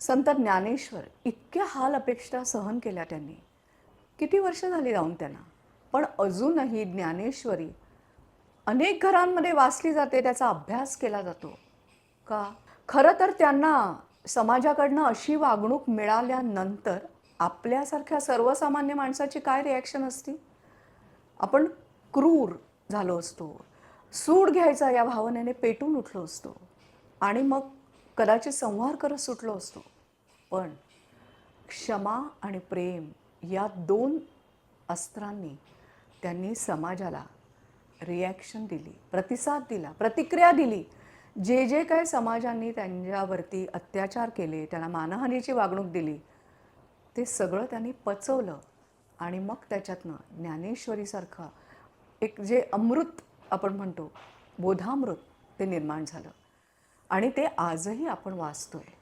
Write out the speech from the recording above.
संत ज्ञानेश्वर इतक्या हाल अपेक्षा सहन केल्या त्यांनी. किती वर्ष झाली जाऊन त्यांना, पण अजूनही ज्ञानेश्वरी अनेक घरांमध्ये वाचली जाते, त्याचा अभ्यास केला जातो. का? खरं तर त्यांना समाजाकडनं अशी वागणूक मिळाल्यानंतर आपल्यासारख्या सर्वसामान्य माणसाची काय रिॲक्शन असती? आपण क्रूर झालो असतो, सूड घ्यायचा या भावनेने पेटून उठलो असतो आणि मग कदाचित संहार करत सुटलो असतो. पण क्षमा आणि प्रेम या दोन अस्त्रांनी त्यांनी समाजाला रिॲक्शन दिली, प्रतिसाद दिला, प्रतिक्रिया दिली. जे जे काय समाजाने त्यांच्यावरती अत्याचार केले, त्यांना मानहानीची वागणूक दिली, ते सगळं त्यांनी पचवलं आणि मग त्याच्यातनं ज्ञानेश्वरीसारखं एक जे अमृत आपण म्हणतो, बोधामृत, ते निर्माण झालं आणि ते आजही आपण वाचतोय.